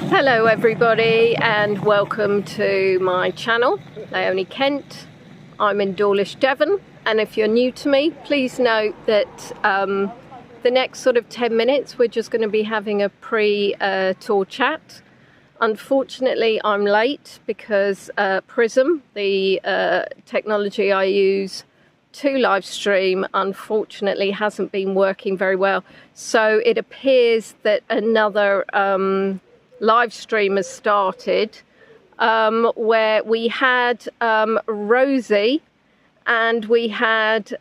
Hello everybody and welcome to my channel, Naomi Kent. I'm in Dawlish, Devon, and if you're new to me, please note that the next sort of 10 minutes we're just going to be having a pre-tour chat. Unfortunately I'm late because Prism, the technology I use to live stream, unfortunately hasn't been working very well. So it appears that another live stream has started where we had Rosie and we had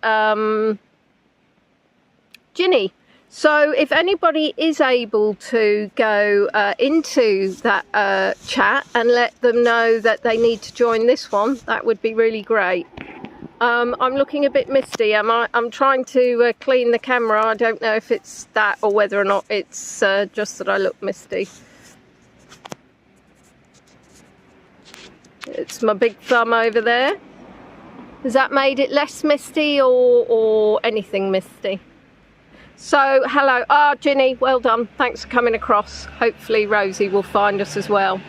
Ginny. So if anybody is able to go into that chat and let them know that they need to join this one, that would be really great. I'm looking a bit misty. I'm trying to clean the camera. I don't know if it's that or whether or not it's just that I look misty. It's my big thumb over there. Has that made it less misty or anything misty? So, hello. Ginny, well done. Thanks for coming across. Hopefully Rosie will find us as well.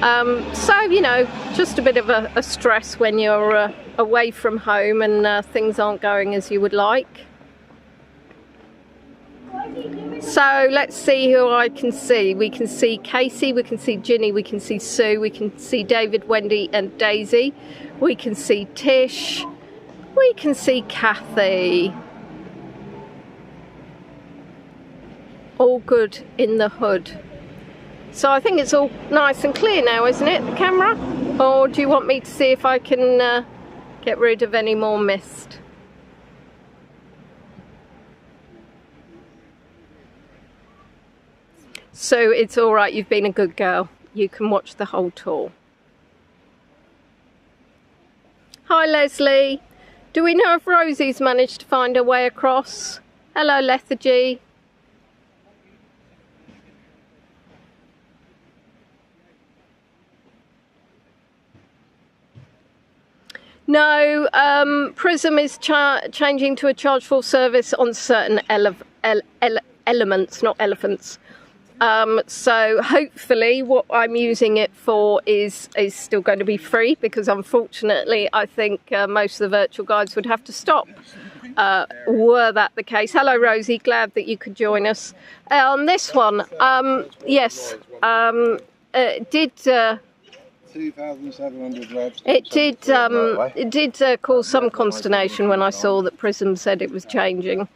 So, you know, just a bit of a stress when you're away from home and things aren't going as you would like. So let's see who I can see. We can see Casey, we can see Ginny, we can see Sue, we can see David, Wendy and Daisy. We can see Tish, we can see Kathy. All good in the hood. So I think it's all nice and clear now, isn't it, the camera? Or do you want me to see if I can get rid of any more mist? So it's all right, you've been a good girl. You can watch the whole tour. Hi Leslie. Do we know if Rosie's managed to find her way across? Hello Lethargy. No, Prism is changing to a charge for service on certain elements, not elephants. So hopefully what I'm using it for is still going to be free, because unfortunately I think most of the virtual guides would have to stop were that the case. Hello Rosie, glad that you could join us. On this one, yes, it did 2,700 revs. It did cause some consternation when I saw that Prism said it was changing,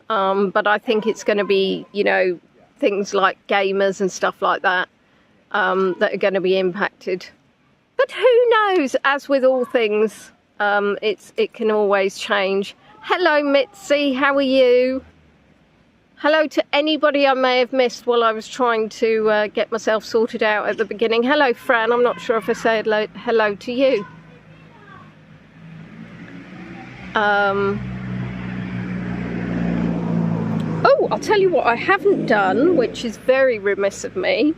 but I think it's going to be, you know, things like gamers and stuff like that that are going to be impacted. But who knows? As with all things, it can always change. Hello Mitzi, how are you? Hello to anybody I may have missed while I was trying to get myself sorted out at the beginning. Hello Fran, I'm not sure if I said hello to you. Oh, I'll tell you what I haven't done, which is very remiss of me,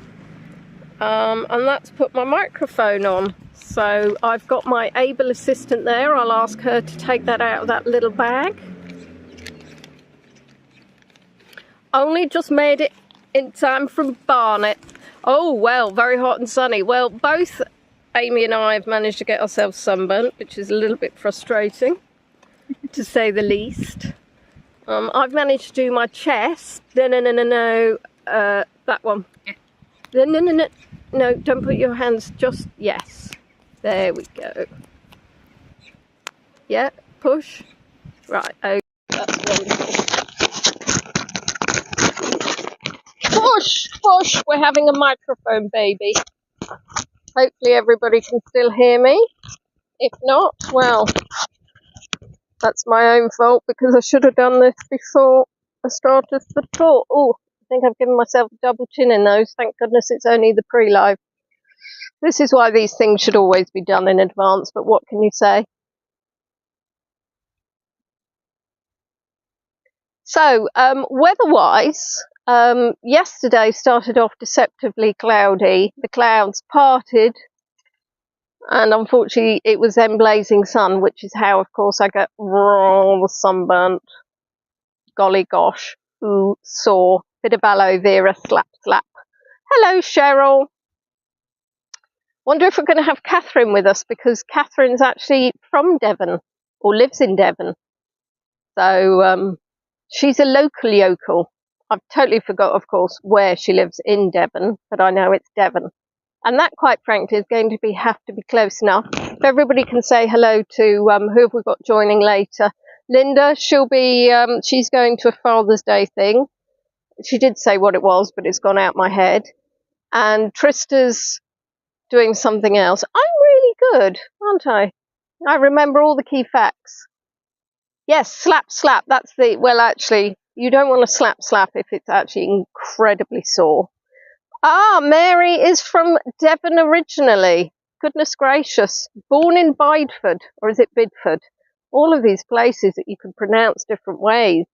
and that's put my microphone on. So I've got my able assistant there. I'll ask her to take that out of that little bag. Only just made it in time from Barnet. Oh, well, very hot and sunny. Well, both Amy and I have managed to get ourselves sunburnt, which is a little bit frustrating, to say the least. I've managed to do my chest. No, that one. No, don't put your hands, just, yes. There we go. Yeah, push. Right, okay, that's wonderful. Push, push, we're having a microphone baby. Hopefully everybody can still hear me. If not, well, that's my own fault, because I should have done this before I started the tour. Oh, I think I've given myself a double chin in those. Thank goodness it's only the pre-live. This is why these things should always be done in advance, but what can you say? So, weather-wise, yesterday started off deceptively cloudy. The clouds parted, and unfortunately it was then blazing sun, which is how, of course, I get raw sunburnt. Golly gosh, ooh, sore, Bit of aloe vera, slap, slap. Hello, Cheryl. Wonder if we're going to have Catherine with us, because Catherine's actually from Devon, or lives in Devon. So she's a local yokel. I've totally forgot, of course, where she lives in Devon, but I know it's Devon. And that, quite frankly, is going to have to be close enough. If everybody can say hello to who have we got joining later. Linda, she's going to a Father's Day thing. She did say what it was, but it's gone out my head. And Trista's doing something else. I'm really good, aren't I? I remember all the key facts. Yes, slap, slap. That's the, well, actually, you don't want to slap, slap if it's actually incredibly sore. Ah, Mary is from Devon originally. Goodness gracious. Born in Bideford, or is it Bidford? All of these places that you can pronounce different ways.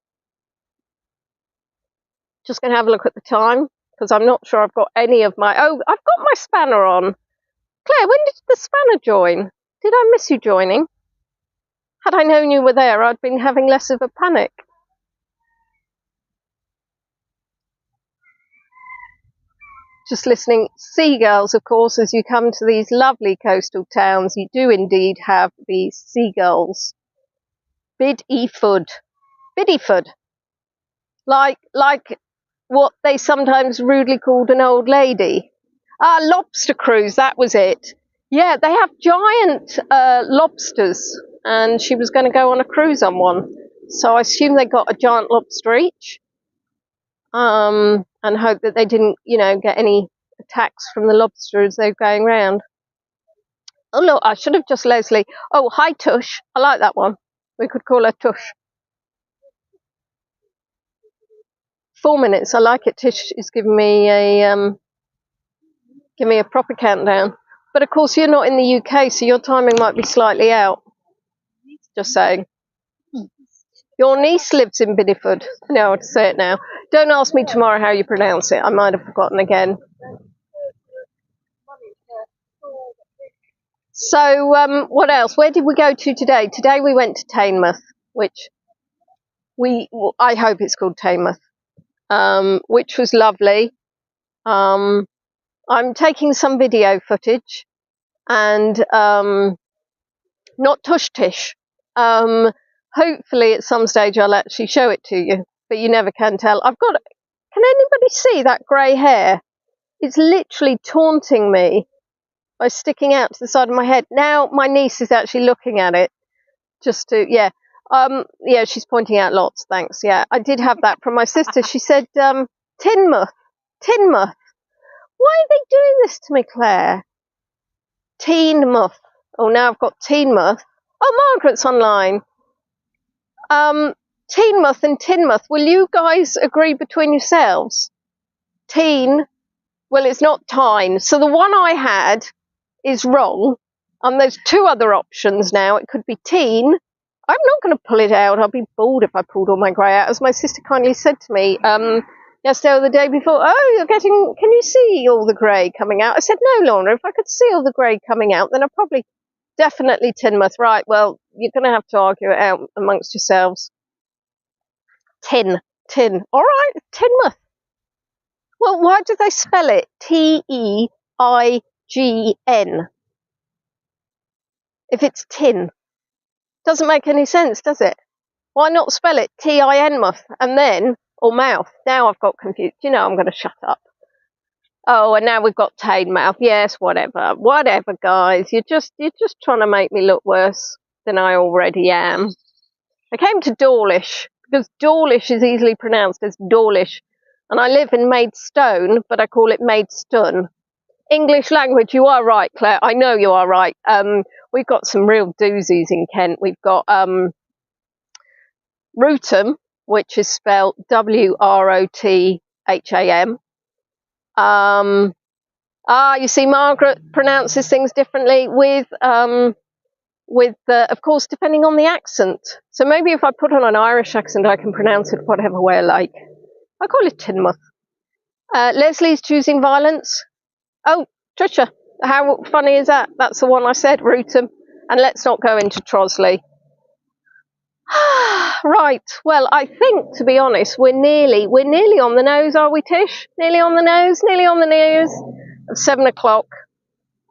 Just going to have a look at the time, because I'm not sure I've got any of my... Oh, I've got my spanner on. Claire, when did the spanner join? Did I miss you joining? Had I known you were there, I'd been having less of a panic. Just listening. Seagulls, of course, as you come to these lovely coastal towns, you do indeed have these seagulls. Bideford. Bideford. Like what they sometimes rudely called an old lady. Ah, lobster cruise, that was it. Yeah, they have giant lobsters, and she was going to go on a cruise on one. So I assume they got a giant lobster each. And hope that they didn't, get any attacks from the lobsters they're going round. Oh, look, I should have just Leslie. Oh, hi, Tush. I like that one. We could call her Tush. 4 minutes. I like it. Tish is giving me a proper countdown. But of course, you're not in the UK, so your timing might be slightly out. Just saying. Your niece lives in Bideford. I know how to say it now. Don't ask me tomorrow how you pronounce it. I might have forgotten again. So, what else? Where did we go to today? Today we went to Teignmouth, which I hope it's called Teignmouth, which was lovely. I'm taking some video footage, and not tush-tish. Hopefully at some stage I'll actually show it to you, but you never can tell. Can anybody see that grey hair? It's literally taunting me by sticking out to the side of my head. Now my niece is actually looking at it, just to, yeah, she's pointing out lots, thanks. Yeah, I did have that from my sister. She said, Teignmouth. Why are they doing this to me, Claire? Teignmouth. Oh, now I've got Teignmouth. Oh, Margaret's online. Teignmouth and Teignmouth. Will you guys agree between yourselves? Teen. Well, it's not Tyne. So the one I had is wrong. There's two other options now. It could be teen. I'm not going to pull it out. I'll be bald if I pulled all my grey out. As my sister kindly said to me yesterday or the day before, oh, can you see all the grey coming out? I said, no, Lorna, if I could see all the grey coming out, then I'd probably definitely Teignmouth. Right, well, you're going to have to argue it out amongst yourselves. Tin. All right, Teignmouth. Well, why do they spell it Teign? If it's tin. Doesn't make any sense, does it? Why not spell it Tinmouth and then, or mouth? Now I've got confused. I'm going to shut up. Oh, and now we've got Teignmouth. Yes, whatever, guys. You're just trying to make me look worse than I already am. I came to Dawlish because Dawlish is easily pronounced as Dawlish, and I live in Maidstone, but I call it Maidstone. English language, you are right, Claire. I know you are right. We've got some real doozies in Kent. We've got Wrotham, which is spelled Wrotham. You see, Margaret pronounces things differently with of course, depending on the accent. So maybe if I put on an Irish accent, I can pronounce it whatever way I like. I call it Teignmouth. Leslie's choosing violence. Oh, Trisha, how funny is that? That's the one I said, Wrotham. And let's not go into Trosley. Right, well, I think, to be honest, we're nearly on the nose, are we, Tish? Nearly on the nose of 7 o'clock.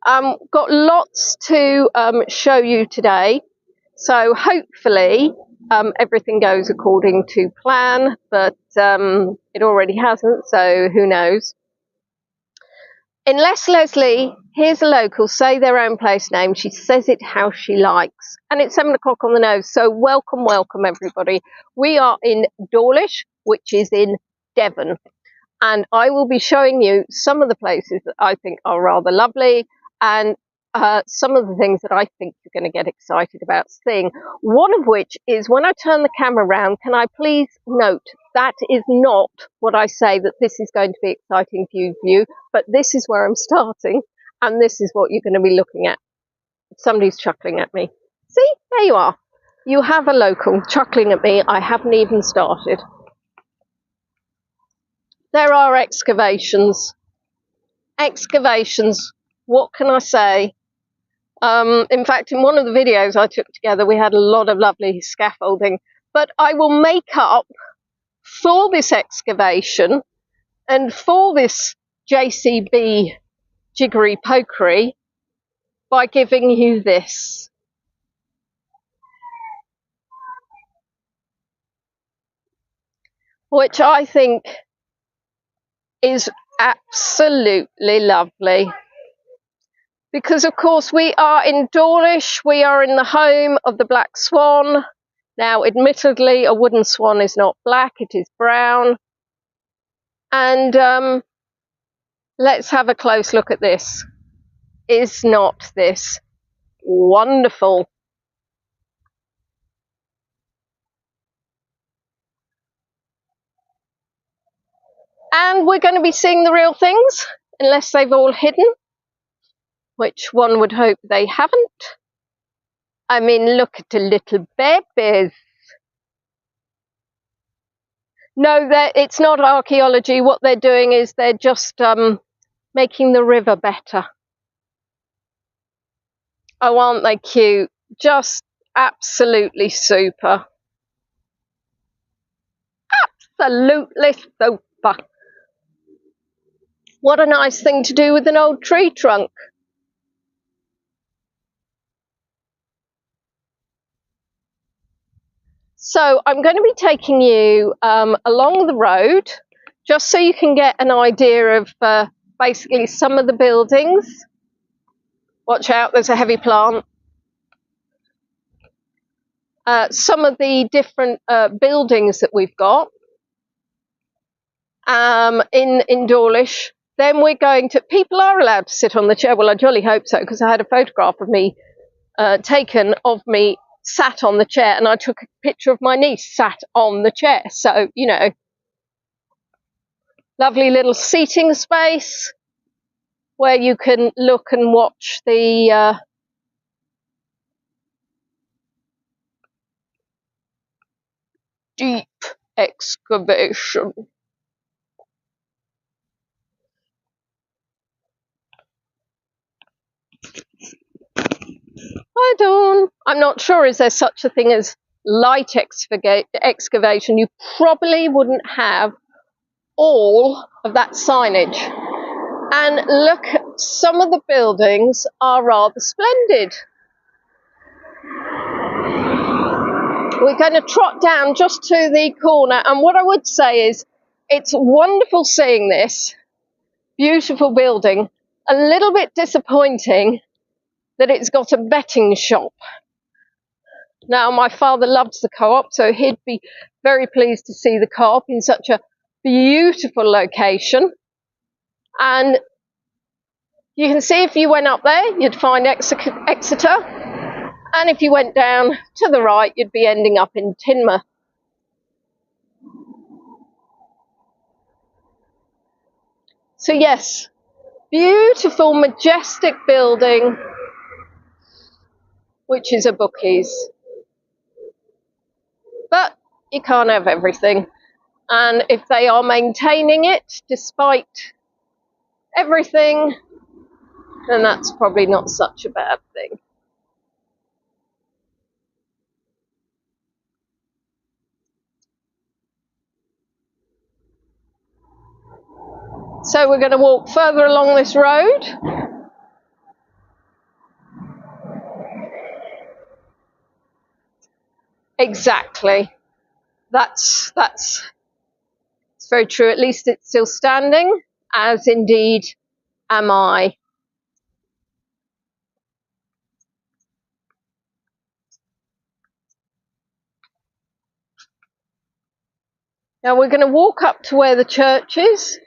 Got lots to show you today, so hopefully everything goes according to plan, but it already hasn't, so who knows. Unless Leslie hears a local say their own place name, she says it how she likes. And it's 7 o'clock on the nose, so welcome, welcome everybody. We are in Dawlish, which is in Devon. And I will be showing you some of the places that I think are rather lovely and some of the things that I think you're going to get excited about seeing. One of which is when I turn the camera around, can I please note that is not what I say that this is going to be exciting for you to view, but this is where I'm starting and this is what you're going to be looking at. Somebody's chuckling at me. See, there you are. You have a local chuckling at me. I haven't even started. There are excavations. Excavations. What can I say? In fact, in one of the videos I took together, we had a lot of lovely scaffolding. But I will make up for this excavation and for this JCB jiggery pokery by giving you this. Which I think is absolutely lovely. Because of course we are in Dawlish, we are in the home of the black swan. Now admittedly a wooden swan is not black, it is brown. And let's have a close look at this. Is not this wonderful? And we're going to be seeing the real things, unless they've all hidden, which one would hope they haven't. I mean, look at the little babies. No, it's not archaeology. What they're doing is they're just making the river better. Oh, aren't they cute? Just absolutely super. Absolutely super. What a nice thing to do with an old tree trunk. So I'm going to be taking you along the road, just so you can get an idea of basically some of the buildings. Watch out, there's a heavy plant. Some of the different buildings that we've got in Dawlish. Then we're going to, people are allowed to sit on the chair. Well, I jolly hope so, because I had a photograph of me taken of me sat on the chair, and I took a picture of my niece sat on the chair. So, you know, lovely little seating space where you can look and watch the deep excavation. Hi, Dawn. I'm not sure, is there such a thing as light excavation? You probably wouldn't have all of that signage. And look, some of the buildings are rather splendid. We're going to trot down just to the corner, and what I would say is it's wonderful seeing this beautiful building. A little bit disappointing that it's got a betting shop. Now, my father loves the Co-op, so he'd be very pleased to see the Co-op in such a beautiful location. And you can see if you went up there, you'd find Exeter. And if you went down to the right, you'd be ending up in Tinmouth. So yes, beautiful, majestic building, which is a bookies. But you can't have everything. And if they are maintaining it despite everything, then that's probably not such a bad thing. So we're going to walk further along this road. Exactly. That's it's very true. At least it's still standing, as indeed am I. Now we're going to walk up to where the church is.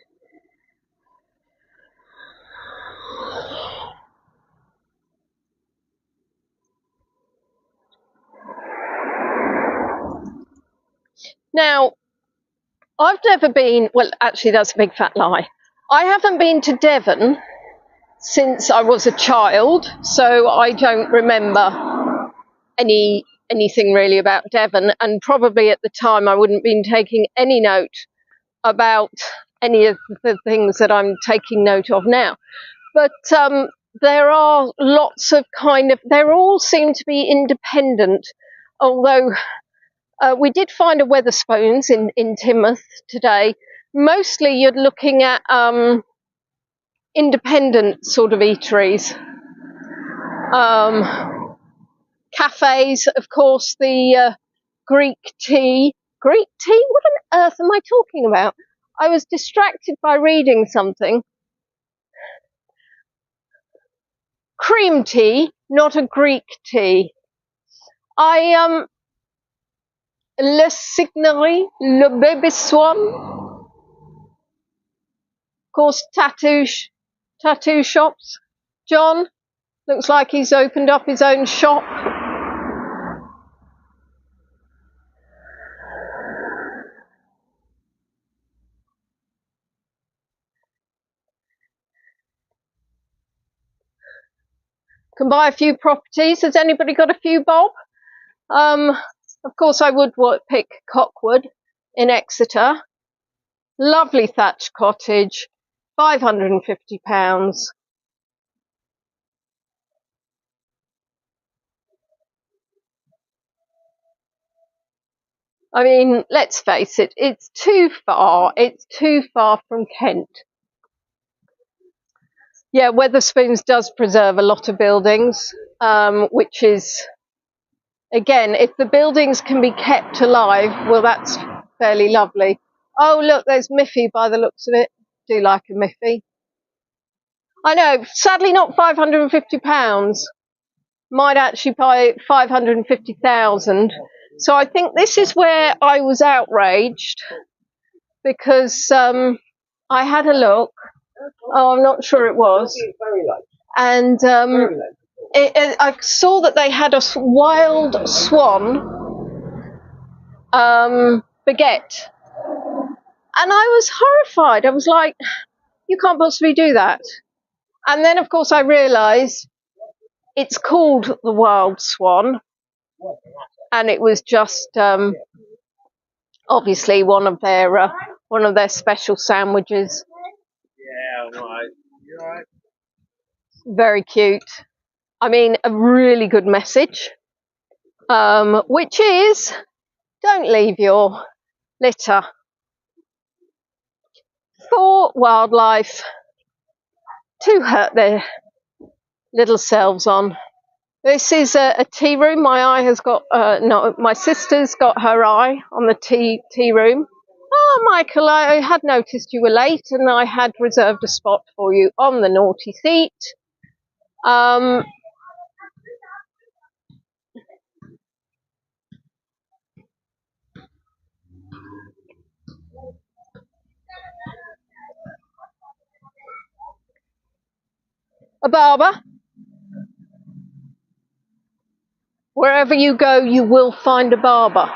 Now, I've never been, well, actually that's a big fat lie. I haven't been to Devon since I was a child, so I don't remember anything really about Devon, and probably at the time I wouldn't have been taking any note about any of the things that I'm taking note of now. But there are lots of they all seem to be independent, although we did find a Wetherspoons in Timoth today. Mostly you're looking at independent sort of eateries. Cafes, of course, the Greek tea. Greek tea? What on earth am I talking about? I was distracted by reading something. Cream tea, not a Greek tea. Le Signerie, Le Baby Swan. Of course, tattoo shops. John looks like he's opened up his own shop. Can buy a few properties. Has anybody got a few bob? Of course, I would pick Cockwood in Exeter. Lovely thatched cottage, £550. I mean, let's face it, it's too far. It's too far from Kent. Yeah, Wetherspoons does preserve a lot of buildings, which is, again, if the buildings can be kept alive, well, that's fairly lovely. Oh, look, there's Miffy by the looks of it. Do like a Miffy. I know, sadly not £550. Might actually buy 550,000. So I think this is where I was outraged, because I had a look. Oh, I'm not sure it was. And I saw that they had a wild swan baguette. And I was horrified. I was like, you can't possibly do that. And then, of course, I realised it's called the wild swan. And it was just obviously one of their special sandwiches. Yeah, right. You all right? Very cute. I mean, a really good message, which is, don't leave your litter for wildlife to hurt their little selves on. This is a tea room. My eye has got, no, my sister's got her eye on the tea room. Oh, Michael, I had noticed you were late and I had reserved a spot for you on the naughty seat. A barber. Wherever you go, you will find a barber.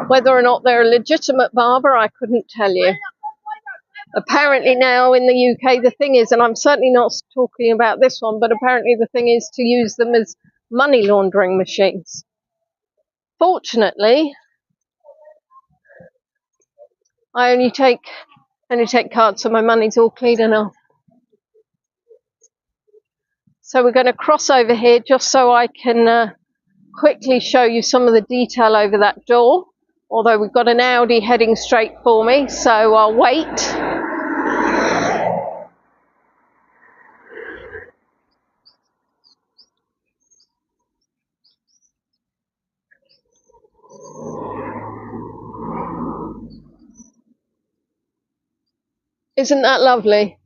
Whether or not they're a legitimate barber, I couldn't tell you. Apparently now in the UK, the thing is, and I'm certainly not talking about this one, but apparently the thing is to use them as money laundering machines. Fortunately, I only take cards, so my money's all clean enough. So we're going to cross over here just so I can quickly show you some of the detail over that door. Although we've got an Audi heading straight for me, so I'll wait. Isn't that lovely?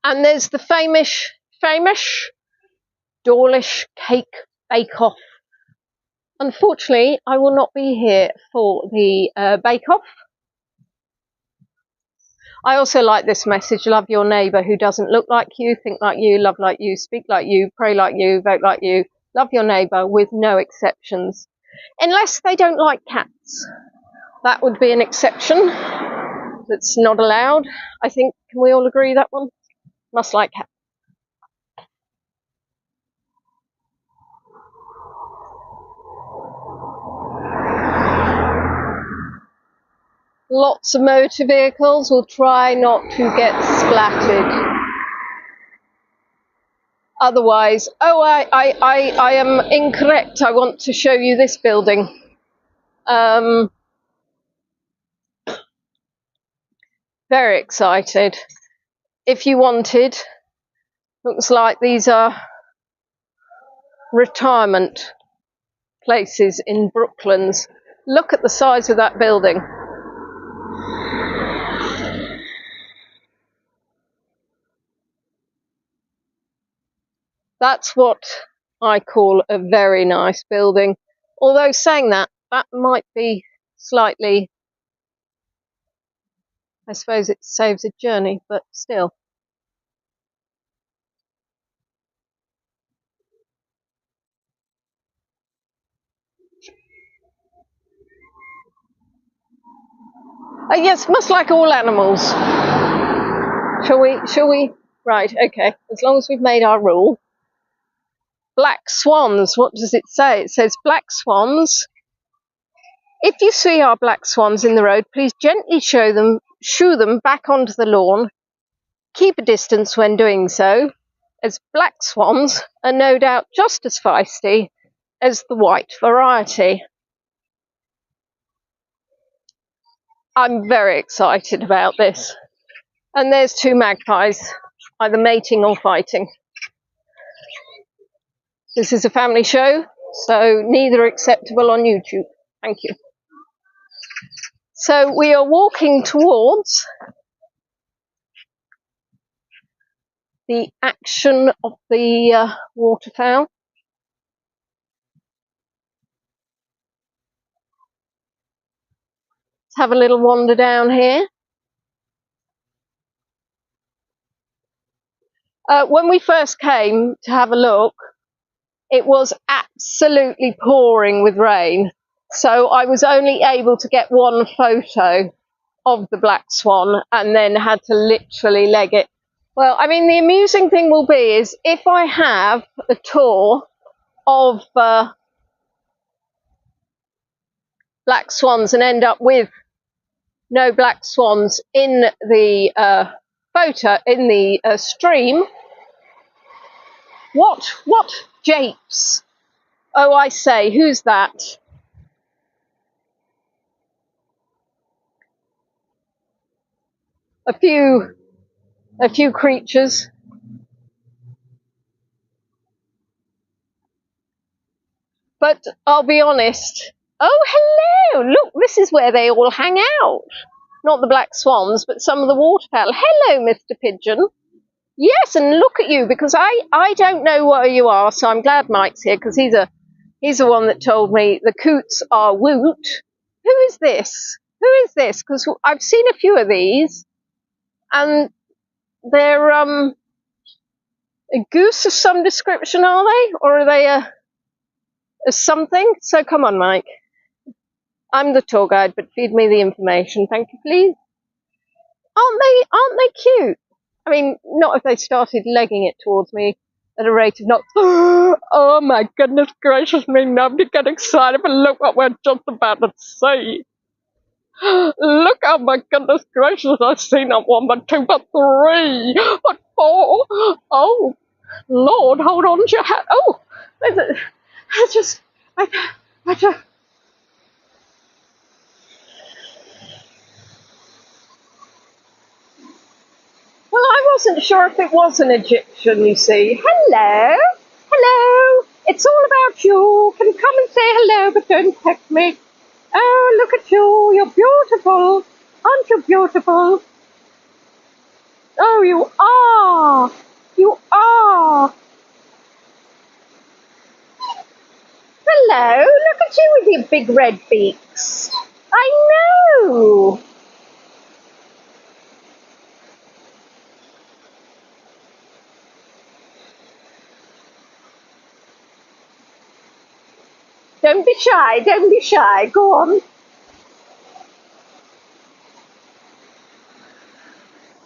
And there's the famous Dawlish cake bake-off. Unfortunately, I will not be here for the bake-off. I also like this message: love your neighbour who doesn't look like you, think like you, love like you, speak like you, pray like you, vote like you. Love your neighbour with no exceptions. Unless they don't like cats. That would be an exception that's not allowed. I think, can we all agree that one? Must like cats. Lots of motor vehicles. Will try not to get splattered. Otherwise, oh, I am incorrect. I want to show you this building. Very excited. If you wanted, looks like these are retirement places in Brooklands. Look at the size of that building. That's what I call a very nice building. Although saying that, that might be slightly, I suppose it saves a journey, but still. Yes, must like all animals. Shall we? Right, okay, as long as we've made our rule. Black swans, what does it say? It says, black swans. If you see our black swans in the road, please gently shoo them back onto the lawn. Keep a distance when doing so, as black swans are no doubt just as feisty as the white variety. I'm very excited about this. And there's two magpies, either mating or fighting. This is a family show, so neither acceptable on YouTube. Thank you. So we are walking towards the action of the waterfowl. Let's have a little wander down here. When we first came to have a look, it was absolutely pouring with rain. So I was only able to get one photo of the black swan and then had to literally leg it. Well, I mean, the amusing thing will be is if I have a tour of black swans and end up with no black swans in the photo, in the stream, what japes? Oh, I say, who's that? A few creatures. But I'll be honest. Oh, hello! Look, this is where they all hang out. Not the black swans, but some of the waterfowl. Hello, Mr. Pigeon. Yes, and look at you, because I don't know where you are, so I'm glad Mike's here, because he's the one that told me the coots are woot. Who is this? Who is this? Because I've seen a few of these, and they're a goose of some description, are they? Or are they a something? So come on, Mike. I'm the tour guide, but feed me the information, thank you, please. Aren't they cute? I mean, not if they started legging it towards me at a rate of knots. Oh my goodness gracious me, nobody get excited, but look what we're just about to see. Look, oh my goodness gracious, I've seen not one, but two, but three, but four. Oh, Lord, hold on to your hat. Oh, I just. Well, I wasn't sure if it was an Egyptian, you see. Hello, hello, it's all about you. Can come and say hello, but don't peck me. Oh, look at you. You're beautiful. Aren't you beautiful? Oh, you are. You are. Hello. Look at you with your big red beaks. I know. Don't be shy. Don't be shy. Go on.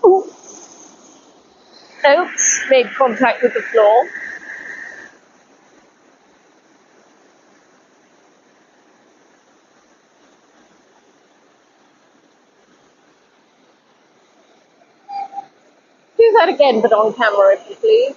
Ooh. Oops. Made contact with the floor. Do that again, but on camera, if you please.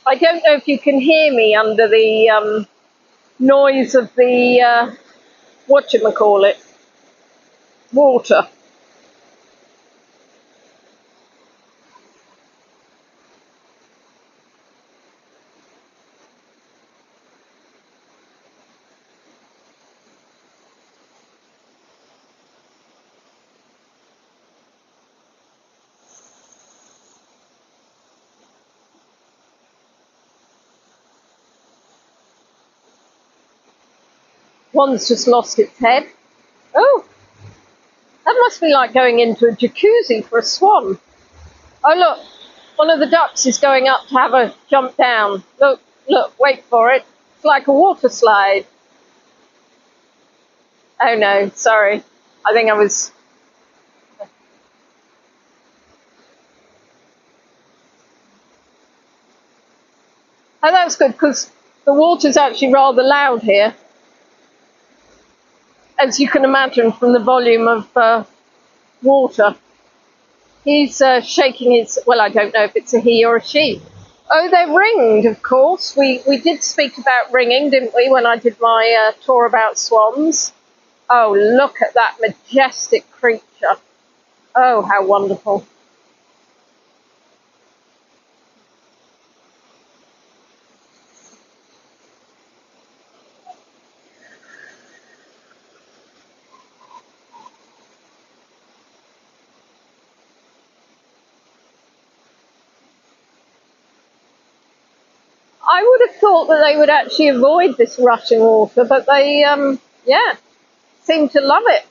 I don't know if you can hear me under the noise of the whatchamacallit, water. One's just lost its head. Oh, that must be like going into a jacuzzi for a swan. Oh, look, one of the ducks is going up to have a jump down. Look, look, wait for it. It's like a water slide. Oh no, sorry. I think I was... Oh, that's good, because the water's actually rather loud here, as you can imagine from the volume of water. He's shaking his... Well, I don't know if it's a he or a she. Oh, they're ringed, of course. We did speak about ringing, didn't we, when I did my tour about swans. Oh, look at that majestic creature. Oh, how wonderful. I would have thought that they would actually avoid this rushing water, but they, yeah, seem to love it.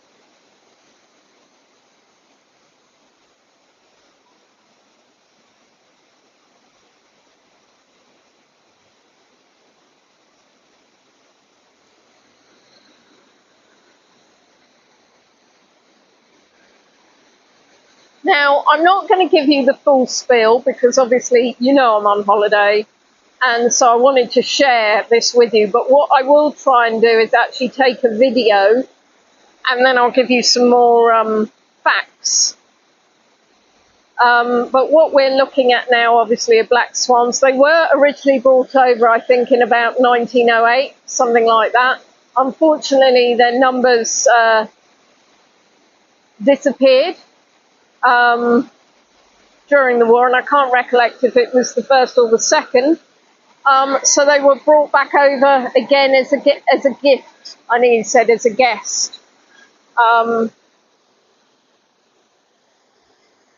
Now, I'm not going to give you the full spiel because obviously you know I'm on holiday, and so I wanted to share this with you. But what I will try and do is actually take a video, and then I'll give you some more facts. But what we're looking at now, obviously, are black swans. They were originally brought over, I think, in about 1908, something like that. Unfortunately, their numbers disappeared during the war, and I can't recollect if it was the first or the second. So they were brought back over again as a gift. I nearly said as a guest.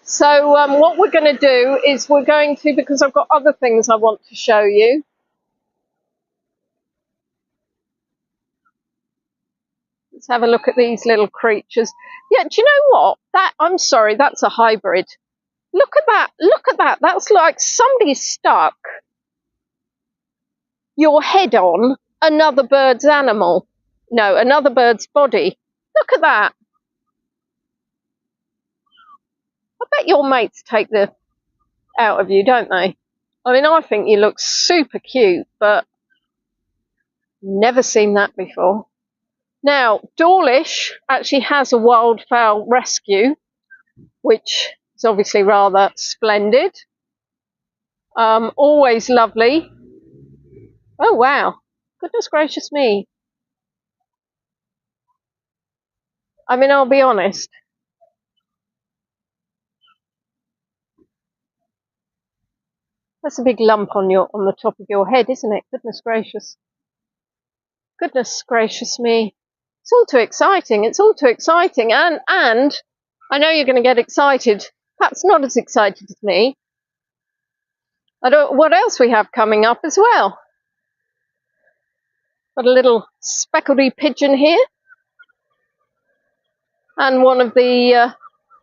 So what we're going to do is we're going to, because I've got other things I want to show you. Let's have a look at these little creatures. Yeah, do you know what? I'm sorry, that's a hybrid. Look at that. Look at that. That's like somebody stuck your head on another bird's animal. No, another bird's body. Look at that. I bet your mates take the out of you, don't they? I mean, I think you look super cute, but never seen that before. Now, Dawlish actually has a wildfowl rescue, which is obviously rather splendid. Always lovely. Oh, wow. Goodness gracious me. I mean, I'll be honest. That's a big lump on the top of your head, isn't it? Goodness gracious. Goodness gracious me. It's all too exciting. It's all too exciting. And I know you're going to get excited. Perhaps not as excited as me. I don't what else we have coming up as well. Got a little speckledy pigeon here. And one of the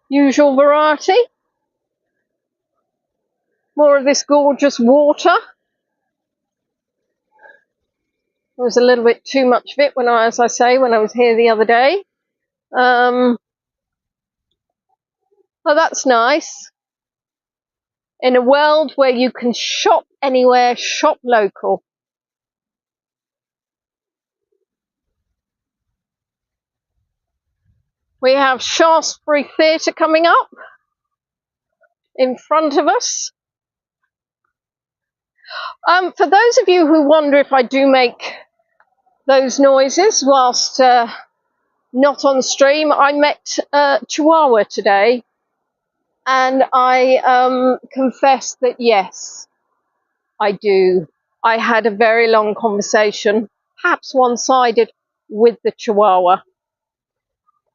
usual variety. More of this gorgeous water. There was a little bit too much of it when I was here the other day. Oh, that's nice. In a world where you can shop anywhere, shop local. We have Shaftesbury Theatre coming up in front of us. For those of you who wonder if I do make those noises whilst not on stream, I met Chihuahua today, and I confess that yes, I do. I had a very long conversation, perhaps one-sided, with the Chihuahua.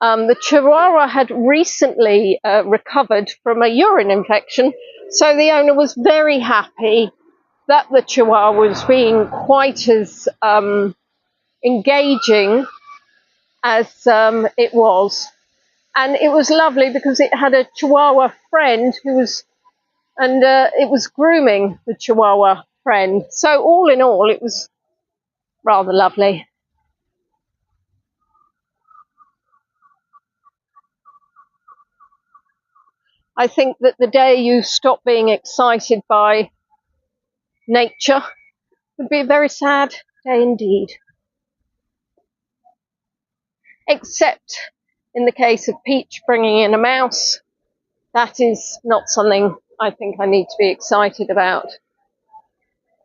The Chihuahua had recently recovered from a urine infection, so the owner was very happy that the Chihuahua was being quite as engaging as it was. And it was lovely because it had a Chihuahua friend who was, and it was grooming the Chihuahua friend. So all in all, it was rather lovely. I think that the day you stop being excited by nature would be a very sad day indeed. Except in the case of Peach bringing in a mouse, that is not something I think I need to be excited about.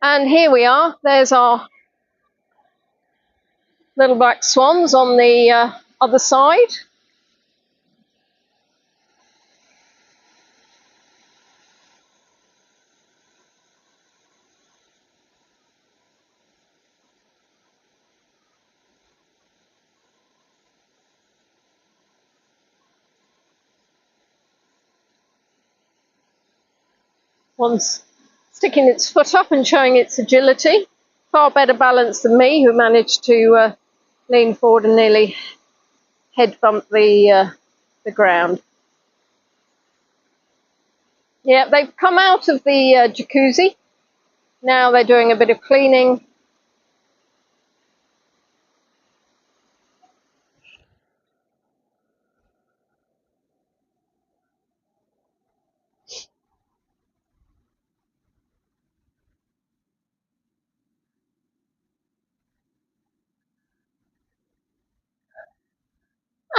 And here we are, there's our little black swans on the other side. One's sticking its foot up and showing its agility. Far better balance than me, who managed to lean forward and nearly head bump the ground. Yeah, they've come out of the jacuzzi. Now they're doing a bit of cleaning.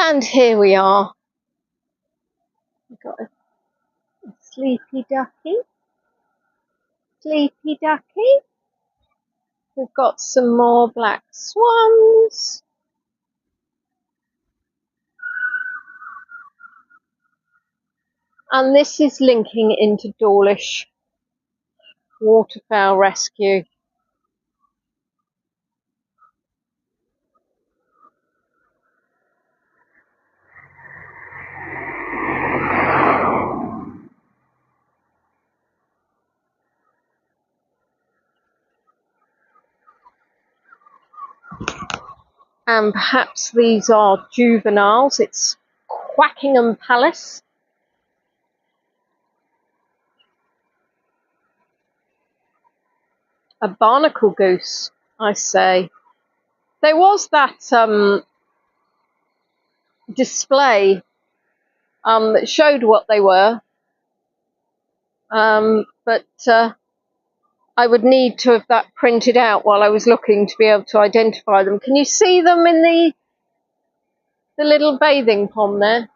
And here we are. We've got a sleepy ducky. Sleepy ducky. We've got some more black swans. And this is linking into Dawlish Waterfowl Rescue. And perhaps these are juveniles. It's Quackingham Palace. A barnacle goose, I say. There was that display that showed what they were, but I would need to have that printed out while I was looking to be able to identify them. Can you see them in the little bathing pond there?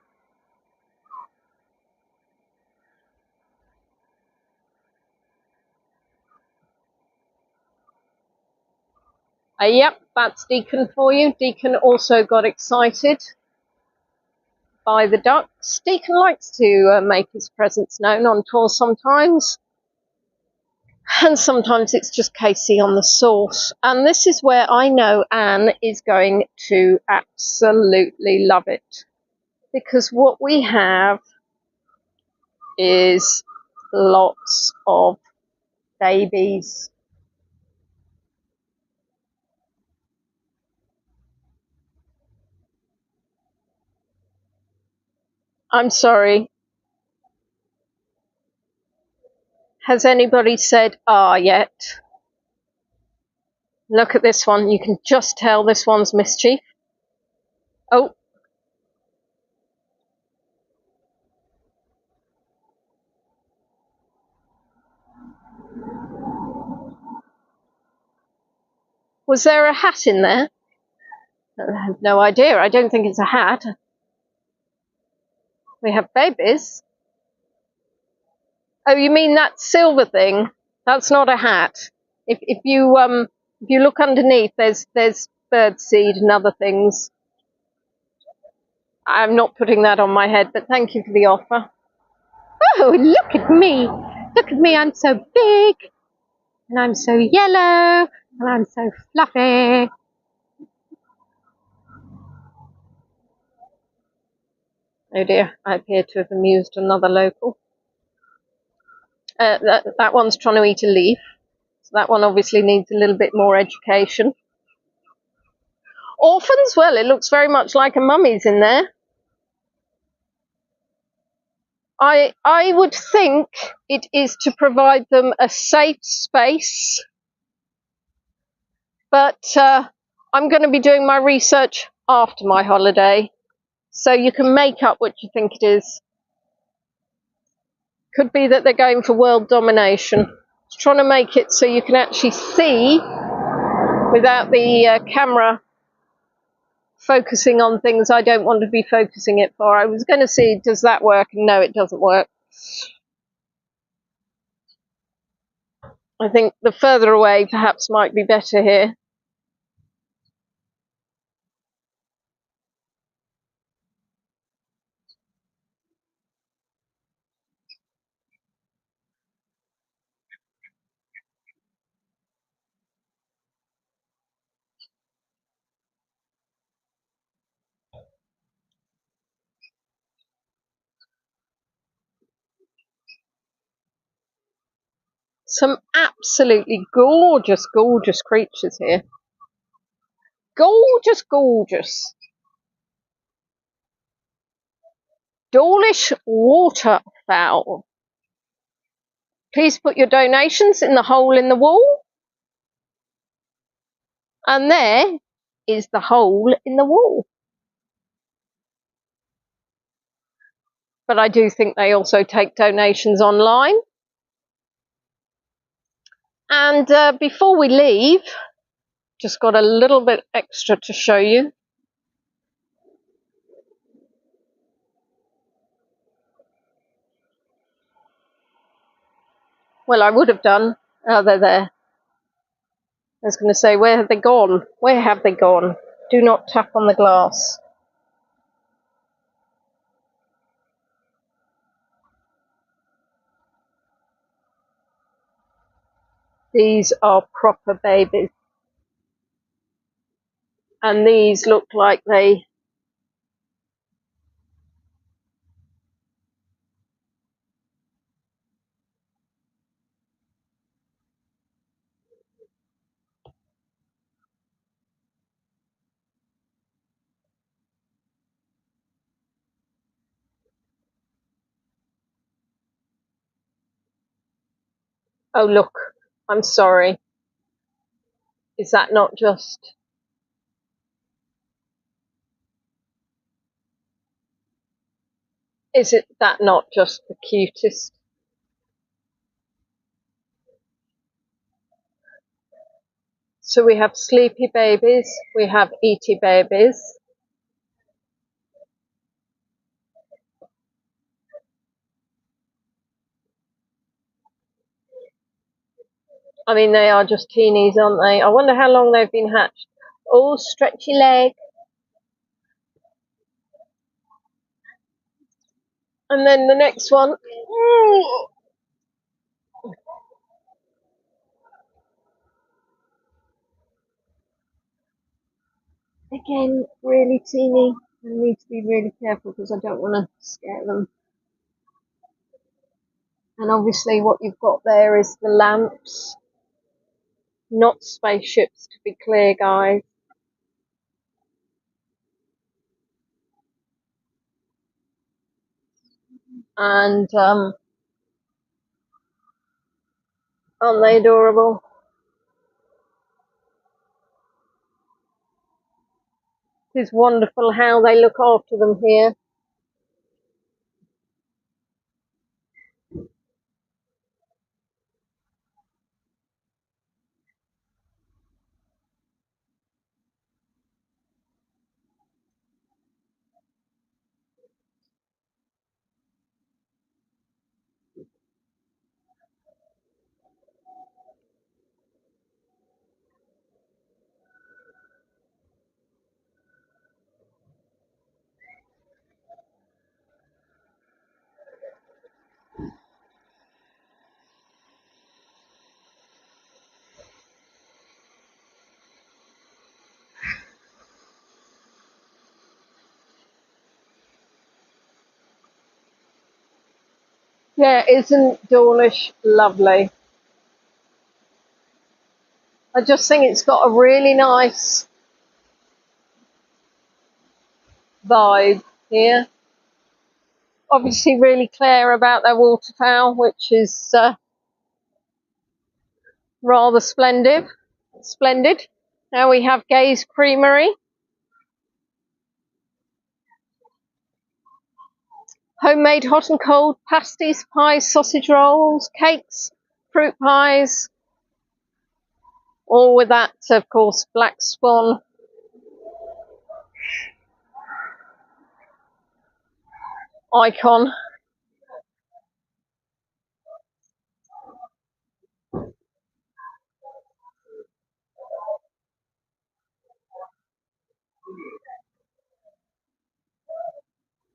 Yep, that's Deacon for you. Deacon also got excited by the ducks. Deacon likes to make his presence known on tour sometimes. And sometimes it's just Casey on the sauce. And this is where I know Anne is going to absolutely love it. Because what we have is lots of babies. I'm sorry. Has anybody said ah yet? Look at this one. You can just tell this one's mischief. Oh. Was there a hat in there? I have no idea. I don't think it's a hat. We have babies. Oh, you mean that silver thing? That's not a hat. If you look underneath, there's bird seed and other things. I'm not putting that on my head, but thank you for the offer. Oh, look at me! Look at me! I'm so big, and I'm so yellow, and I'm so fluffy. Oh dear, I appear to have amused another local. That one's trying to eat a leaf, so that one obviously needs a little bit more education. Orphans? Well, it looks very much like a mummy's in there. I would think it is to provide them a safe space, but I'm going to be doing my research after my holiday, so you can make up what you think it is. Could be that they're going for world domination. It's trying to make it so you can actually see without the camera focusing on things I don't want to be focusing it for. I was going to see, does that work? No, it doesn't work. I think the further away perhaps might be better here. Some absolutely gorgeous, gorgeous creatures here. Gorgeous, gorgeous. Dawlish waterfowl. Please put your donations in the hole in the wall. And there is the hole in the wall. But I do think they also take donations online. And before we leave, just got a little bit extra to show you. Well, I would have done. Oh, they're there. I was going to say, where have they gone? Where have they gone? Do not tap on the glass. These are proper babies. And these look like they... Oh, look, I'm sorry. Is that not just... Is it that not just the cutest? So we have sleepy babies, we have eaty babies. I mean, they are just teenies, aren't they? I wonder how long they've been hatched. Oh, stretchy leg. And then the next one. Ooh. Again, really teeny. I need to be really careful because I don't want to scare them. And obviously what you've got there is the lamps. Not spaceships, to be clear, guys. And aren't they adorable? It's wonderful how they look after them here. Yeah, isn't Dawlish lovely? I just think it's got a really nice vibe here. Obviously really clear about their waterfowl, which is rather splendid. Now we have Gay's Creamery. Homemade hot and cold pasties, pies, sausage rolls, cakes, fruit pies. All with that, of course, black swan icon.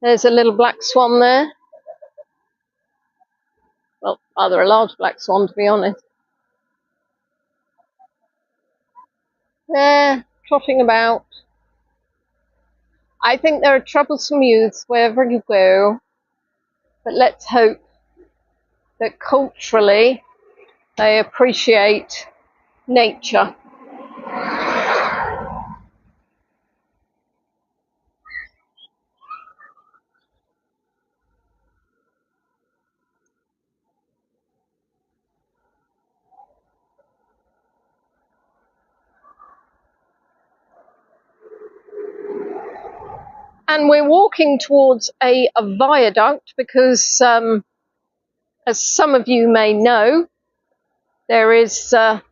There's a little black swan there. Well, rather a large black swan, to be honest. They're trotting about. I think there are troublesome youths wherever you go, but let's hope that culturally they appreciate nature. And we're walking towards a viaduct because, as some of you may know, there is the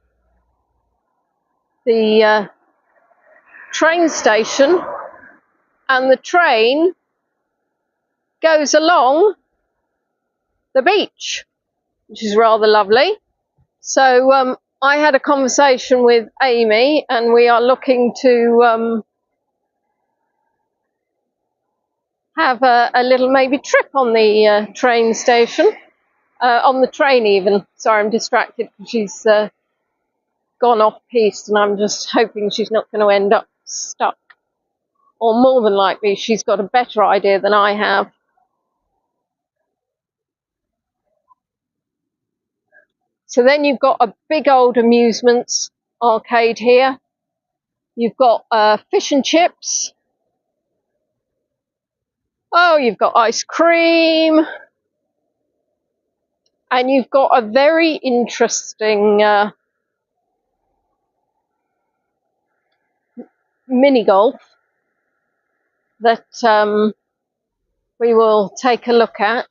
train station, and the train goes along the beach, which is rather lovely. So I had a conversation with Amy, and we are looking to have a little maybe trip on the train station, on the train even. Sorry, I'm distracted because she's gone off piste, and I'm just hoping she's not going to end up stuck. Or more than likely, she's got a better idea than I have. So then you've got a big old amusements arcade here. You've got fish and chips. Oh, you've got ice cream. And you've got a very interesting mini golf that we will take a look at.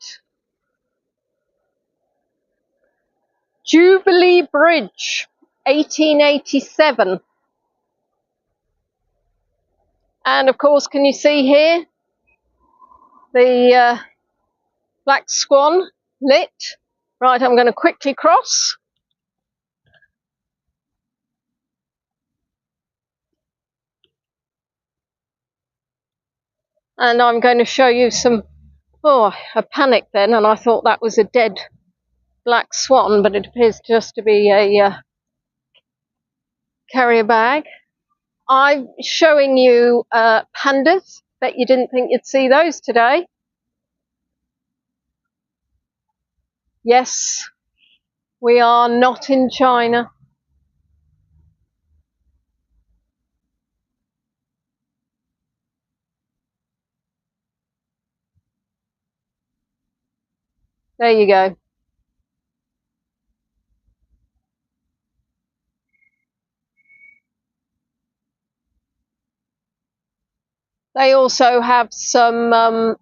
Jubilee Bridge. 1887. And of course, can you see here the black swan lit? Right, I'm going to quickly cross. And I'm going to show you some, oh, I panicked then and I thought that was a dead black swan, but it appears just to be a carrier bag. I'm showing you pandas. Bet you didn't think you'd see those today. Yes, we are not in China. There you go. They also have some, an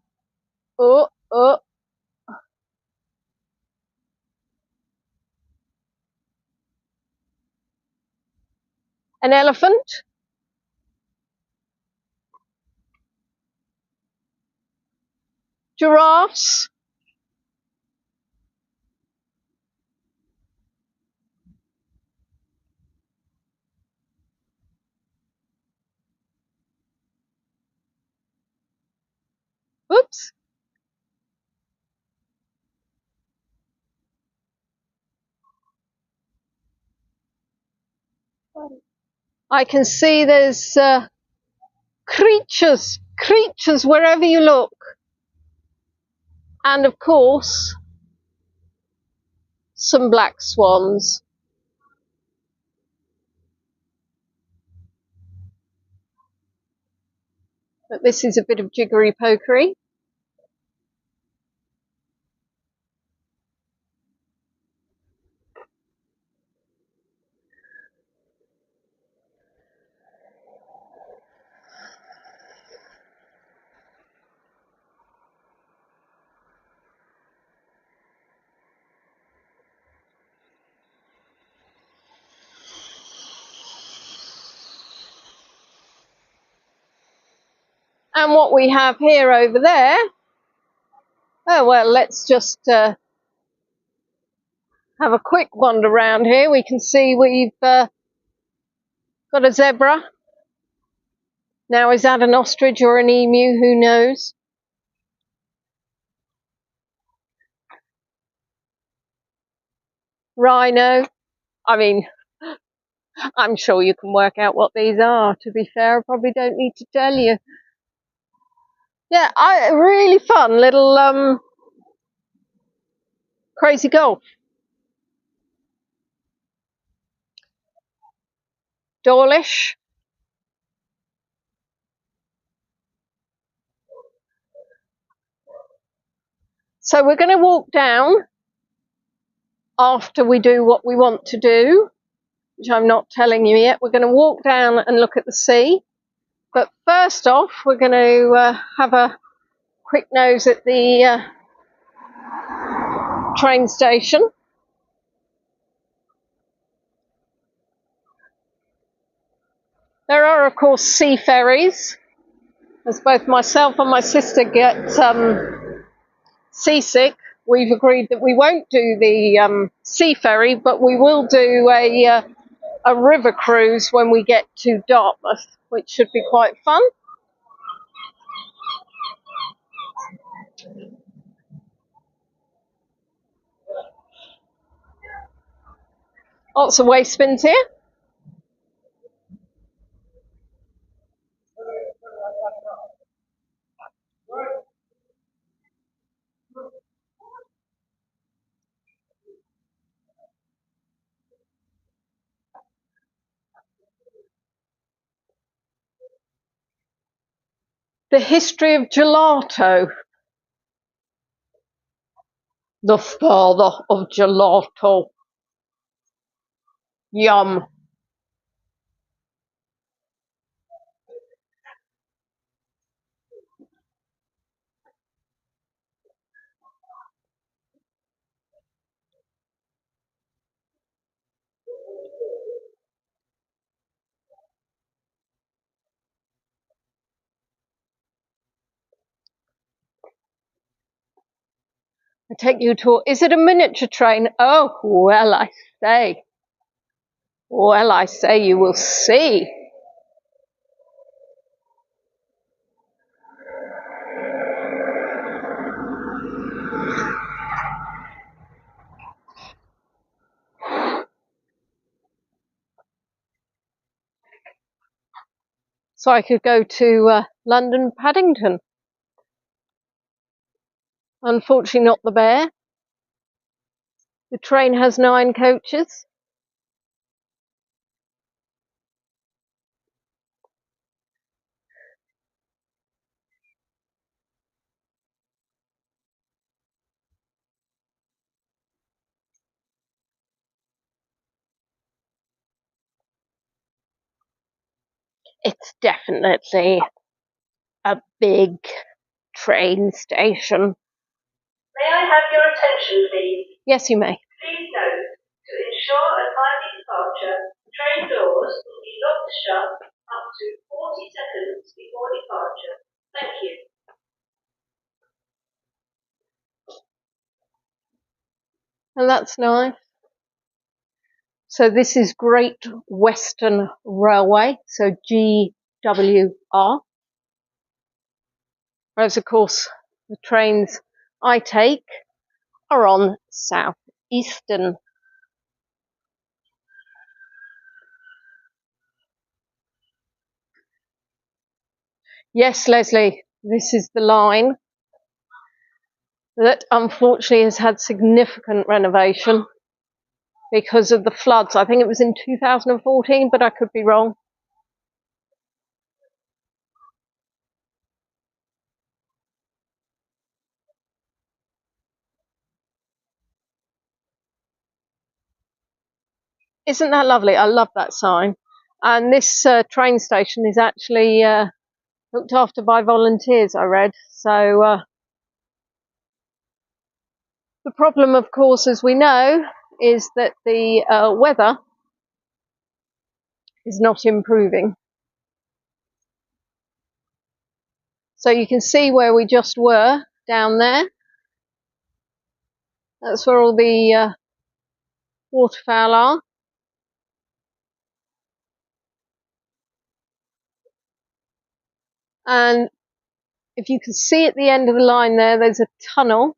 elephant. Giraffes. Oops. I can see there's creatures wherever you look. And of course, some black swans. But this is a bit of jiggery pokery. And what we have here over there, oh well, let's just have a quick wander around here. We can see we've got a zebra. Now, is that an ostrich or an emu? Who knows? Rhino. I mean, I'm sure you can work out what these are. To be fair, I probably don't need to tell you. Yeah, really fun little crazy golf. Dawlish. So we're going to walk down after we do what we want to do, which I'm not telling you yet. We're going to walk down and look at the sea. But first off, we're going to have a quick nose at the train station. There are, of course, sea ferries, as both myself and my sister get seasick. We've agreed that we won't do the sea ferry, but we will do a river cruise when we get to Dartmouth, which should be quite fun. Lots of waste bins here. The history of gelato. The father of gelato. Yum. I take you to, is it a miniature train? Oh, well, I say. Well, I say, you will see. So I could go to London Paddington. Unfortunately not the Bear. The train has 9 coaches. It's definitely a big train station. May I have your attention, please? Yes, you may. Please note, to ensure a timely departure, train doors will be locked shut up to 40 seconds before departure. Thank you. And that's nice. So this is Great Western Railway, so GWR. Whereas, of course, the trains I take are on South Eastern. Yes, Leslie, this is the line that unfortunately has had significant renovation because of the floods. I think it was in 2014, but I could be wrong. Isn't that lovely? I love that sign. And this train station is actually looked after by volunteers, I read. So the problem, of course, as we know, is that the weather is not improving. So you can see where we just were down there. That's where all the waterfowl are. And if you can see at the end of the line there, there's a tunnel.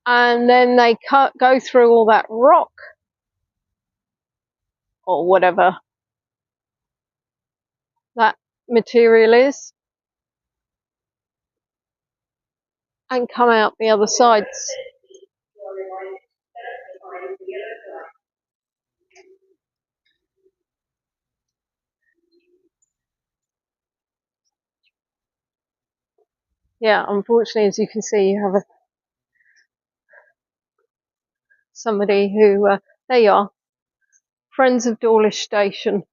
And then they go through all that rock or whatever that material is and come out the other side. Yeah, unfortunately, as you can see, you have somebody who, there you are, Friends of Dawlish Station.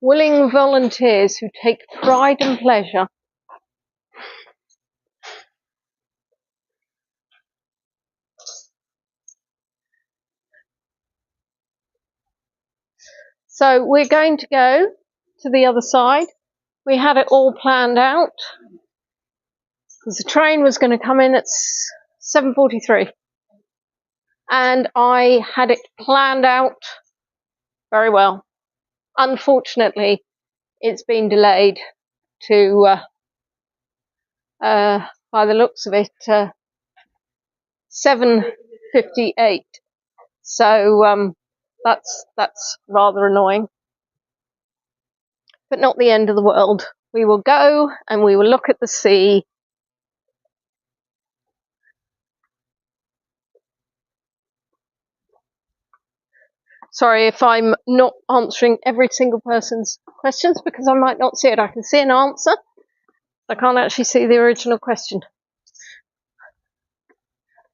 Willing volunteers who take pride and pleasure. So we're going to go to the other side. We had it all planned out because the train was going to come in at 7:43. And I had it planned out very well. Unfortunately, it's been delayed to, by the looks of it, 7:58. So that's rather annoying, but not the end of the world. We will go and we will look at the sea. Sorry if I'm not answering every single person's questions because I might not see it. I can see an answer. I can't actually see the original question.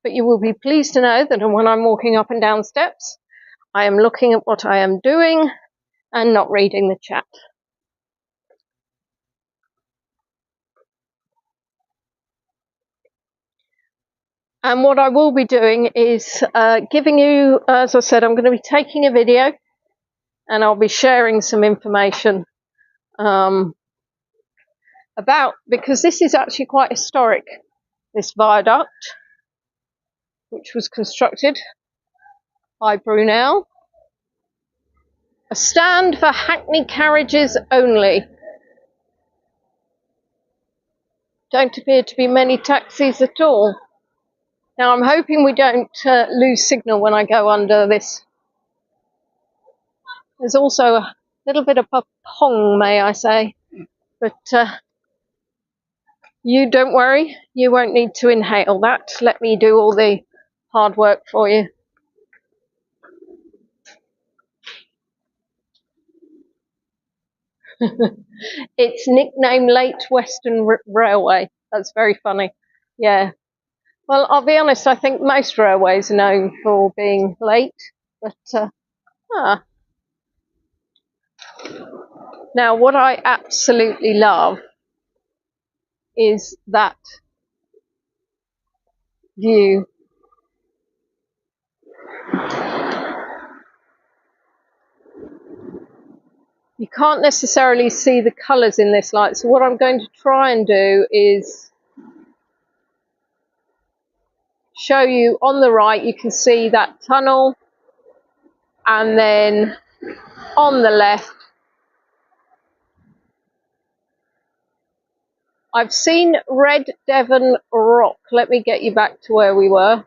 But you will be pleased to know that when I'm walking up and down steps, I am looking at what I am doing and not reading the chat. And what I will be doing is giving you, as I said, I'm going to be taking a video and I'll be sharing some information about, because this is actually quite historic, this viaduct, which was constructed by Brunel. A stand for hackney carriages only. Don't appear to be many taxis at all. Now I'm hoping we don't lose signal when I go under this. There's also a little bit of a pong, may I say, but you don't worry, you won't need to inhale that. Let me do all the hard work for you. It's nicknamed Late Western Railway. That's very funny. Yeah. Well, I'll be honest, I think most railways are known for being late, but Now what I absolutely love is that view. You can't necessarily see the colours in this light, so what I'm going to try and do is show you on the right. You can see that tunnel, and then on the left I've seen red Devon rock. Let me get you back to where we were.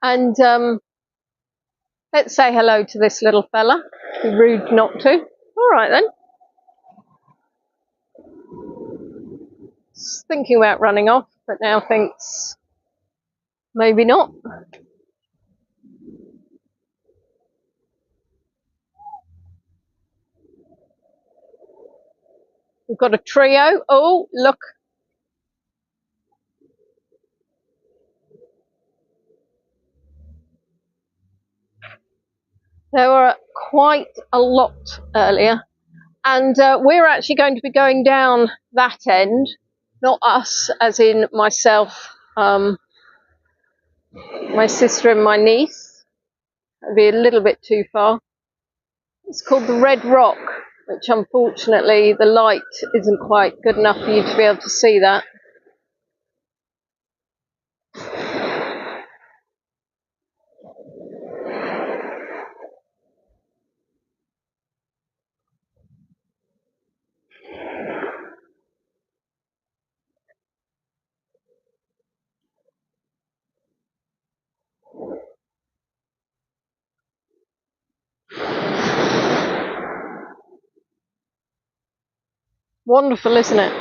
And let's say hello to this little fella. Be rude not to. All right then. Thinking about running off, but now thinks maybe not. We've got a trio. Oh, look. There were quite a lot earlier. And we're actually going to be going down that end. Not us, as in myself, my sister and my niece. That'd be a little bit too far. It's called the Red Rock, which unfortunately the light isn't quite good enough for you to be able to see that. Wonderful, isn't it?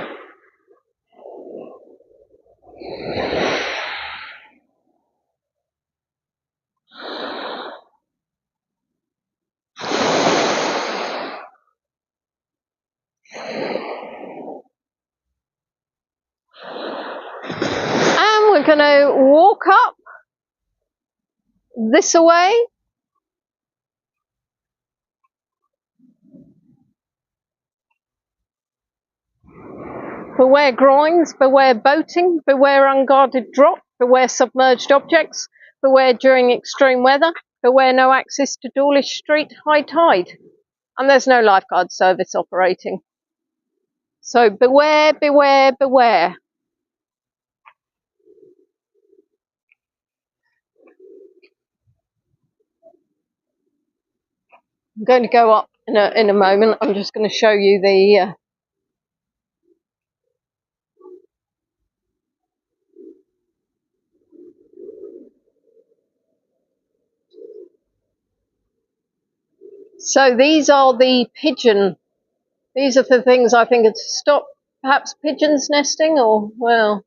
And we're going to walk up this way. Beware groins, beware boating, beware unguarded drop, beware submerged objects, beware during extreme weather, beware no access to Dawlish Street, high tide. And there's no lifeguard service operating. So beware, beware, beware. I'm going to go up in a moment. I'm just going to show you the So these are the pigeon. These are the things I think are to stop perhaps pigeons nesting, or, well,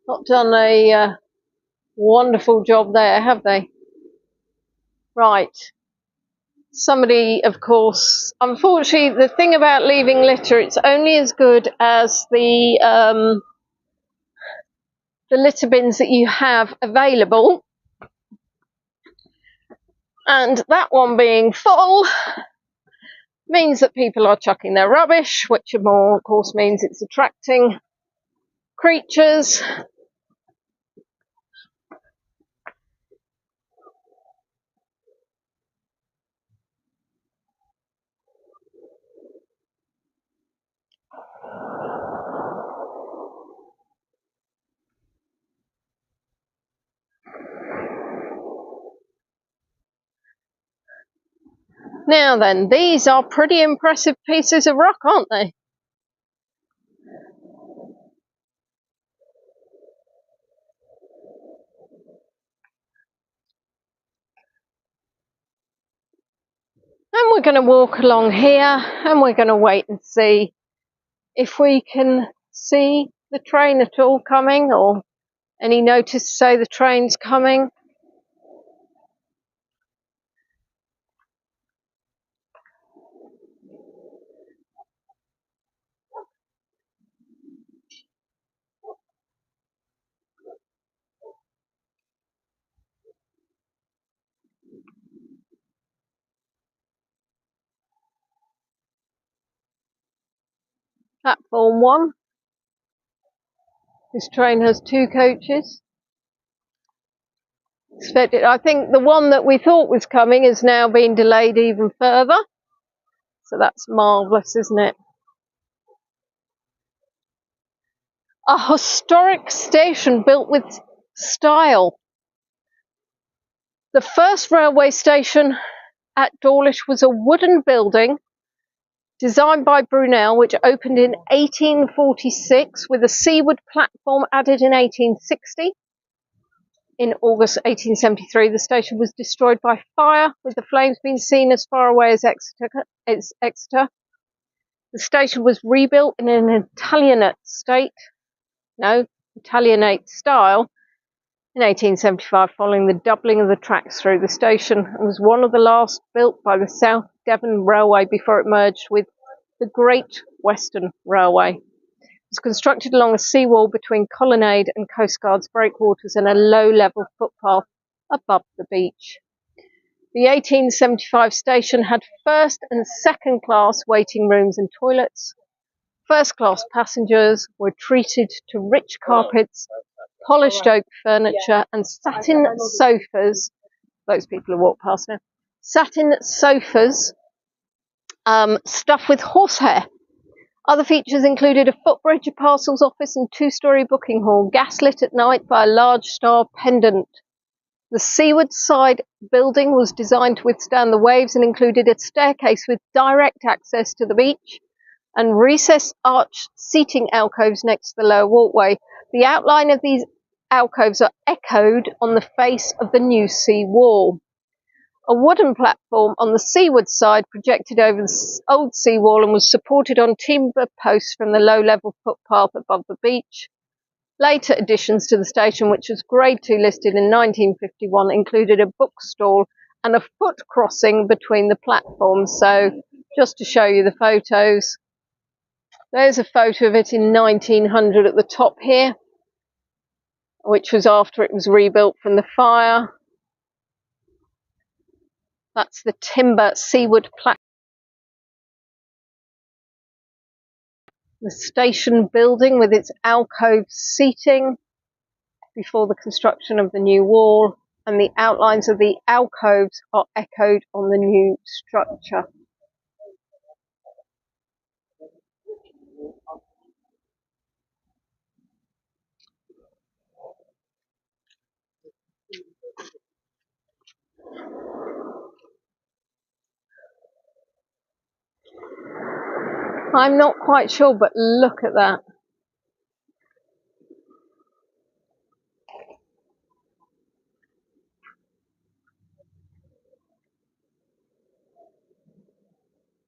not done a wonderful job there, have they? Right. Somebody, of course, unfortunately, the thing about leaving litter, it's only as good as the litter bins that you have available. And that one being full, Means that people are chucking their rubbish, which more, of course, means it's attracting creatures. Now then, these are pretty impressive pieces of rock, aren't they? And we're going to walk along here and we're going to wait and see if we can see the train at all coming, or any notice to say the train's coming. Platform 1. This train has 2 coaches. I think the one that we thought was coming has now been delayed even further. So that's marvellous, isn't it? A historic station built with style. The first railway station at Dawlish was a wooden building designed by Brunel, which opened in 1846 with a seaward platform added in 1860. In August 1873, the station was destroyed by fire, with the flames being seen as far away as Exeter. The station was rebuilt in an Italianate style in 1875, following the doubling of the tracks through the station, and was one of the last built by the South Devon Railway before it merged with the Great Western Railway. It was constructed along a seawall between Colonnade and Coastguard's breakwaters and a low-level footpath above the beach. The 1875 station had first and second class waiting rooms and toilets. First class passengers were treated to rich carpets, polished oak furniture and satin sofas. Those people who walk past now. Satin sofas stuffed with horsehair. Other features included a footbridge, a parcels office and 2-storey booking hall, gaslit at night by a large star pendant. The seaward side building was designed to withstand the waves and included a staircase with direct access to the beach and recessed arched seating alcoves next to the lower walkway. The outline of these alcoves are echoed on the face of the new sea wall. A wooden platform on the seaward side projected over the old seawall and was supported on timber posts from the low-level footpath above the beach. Later additions to the station, which was Grade 2 listed in 1951, included a bookstall and a foot crossing between the platforms. So just to show you the photos, there's a photo of it in 1900 at the top here, which was after it was rebuilt from the fire. That's the timber seaward platform. The station building with its alcove seating before the construction of the new wall, and the outlines of the alcoves are echoed on the new structure. I'm not quite sure, but look at that.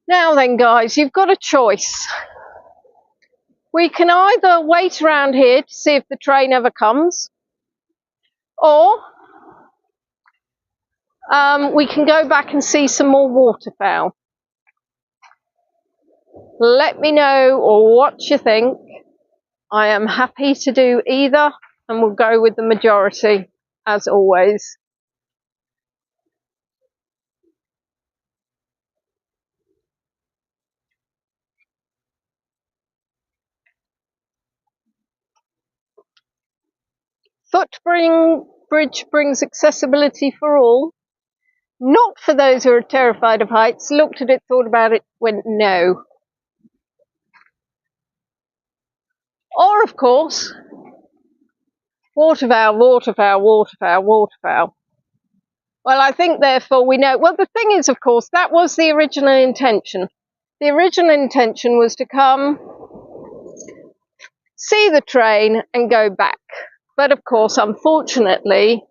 Now then, guys, you've got a choice. We can either wait around here to see if the train ever comes, or we can go back and see some more waterfowl. Let me know what you think. I am happy to do either, and we'll go with the majority, as always. footbridge brings accessibility for all. Not for those who are terrified of heights. Looked at it, thought about it, went no. Or, of course, waterfowl, waterfowl, waterfowl, waterfowl. Well, I think therefore we know. Well, the thing is, of course, that was the original intention. The original intention was to come, see the train and go back. But of course, unfortunately,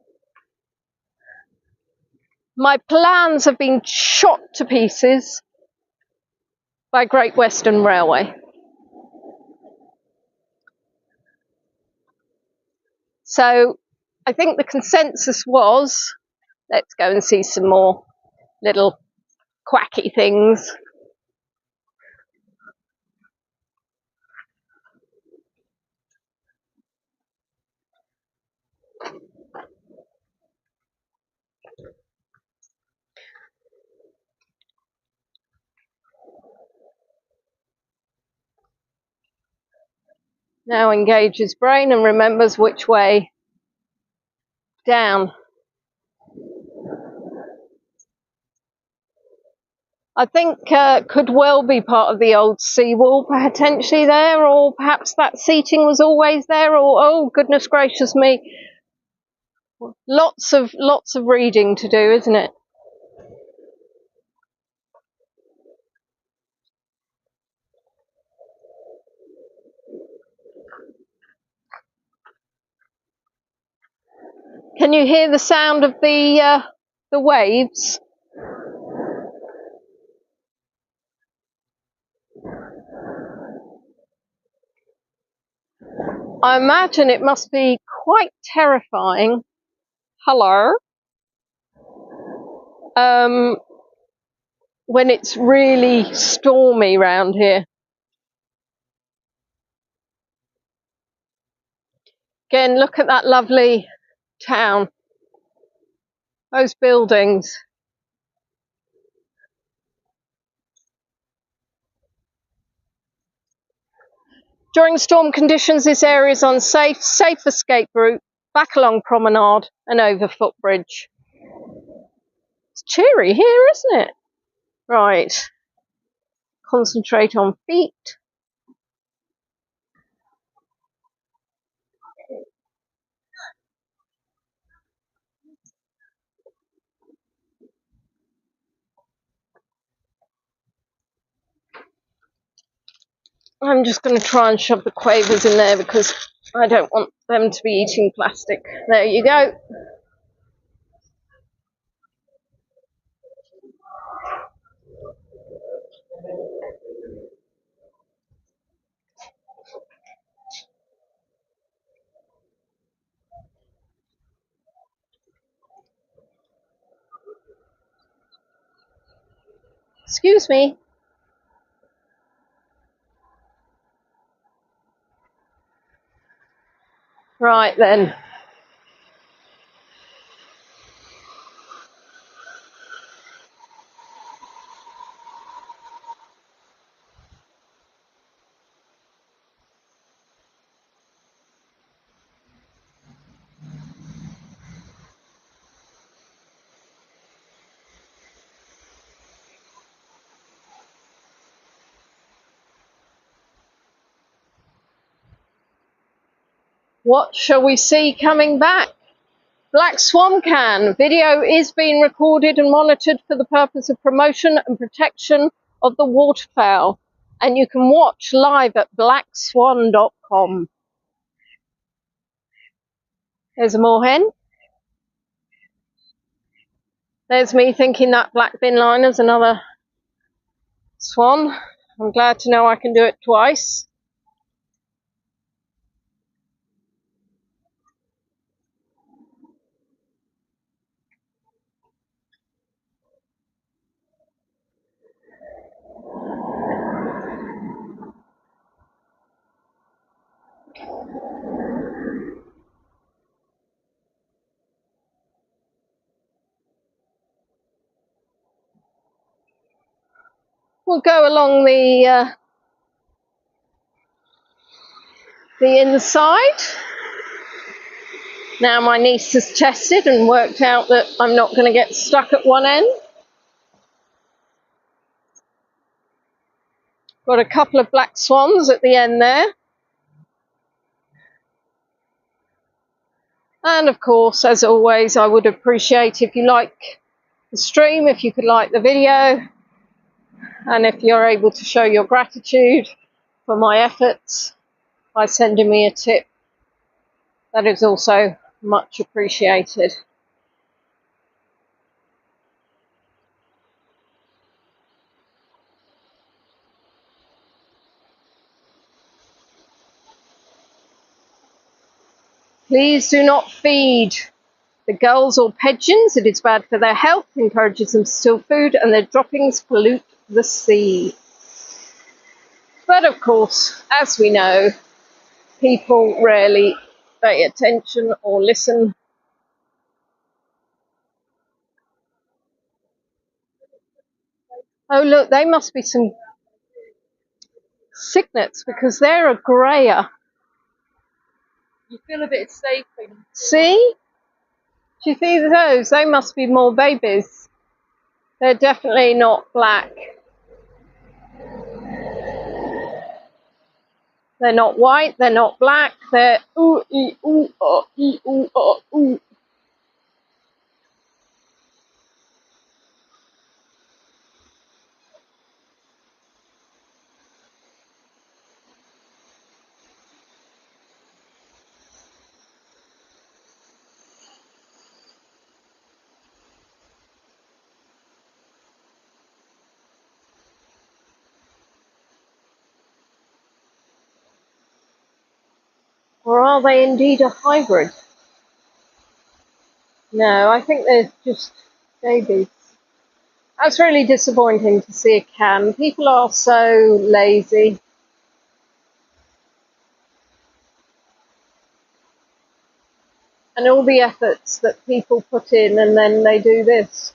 my plans have been shot to pieces by Great Western Railway. So I think the consensus was, let's go and see some more little quacky things. Now engage his brain and remembers which way down. I think could well be part of the old seawall potentially there, or perhaps that seating was always there, or oh goodness gracious me, lots of reading to do, isn't it? Can you hear the sound of the waves? I imagine it must be quite terrifying. Hello. When it's really stormy round here. Again, look at that lovely town. Those buildings. During storm conditions, this area is unsafe. Safe escape route, back along promenade and over footbridge. It's cheery here, isn't it? Right. Concentrate on feet. I'm just going to try and shove the quavers in there because I don't want them to be eating plastic. There you go. Excuse me. Right then. What shall we see coming back? Black Swan Can. Video is being recorded and monitored for the purpose of promotion and protection of the waterfowl. And you can watch live at blackswan.com. There's a moorhen. There's me thinking that black bin liner's another swan. I'm glad to know I can do it twice. We'll go along the inside. Now my niece has tested and worked out that I'm not going to get stuck at one end. Got a couple of black swans at the end there. And of course, as always, I would appreciate if you like the stream, if you could like the video, and if you're able to show your gratitude for my efforts by sending me a tip. That is also much appreciated. Please do not feed the gulls or pigeons. It is bad for their health, encourages them to steal food, and their droppings pollute the sea. But of course, as we know, people rarely pay attention or listen. Oh look, they must be some cygnets because they're a grayer. You feel a bit safe. See? Do you see those? They must be more babies. They're definitely not black. They're not white, they're not black, they're ooh, ee, ooh, ee, ooh, ooh. Or are they indeed a hybrid? No, I think they're just babies. That's really disappointing to see a can. People are so lazy. And all the efforts that people put in and then they do this.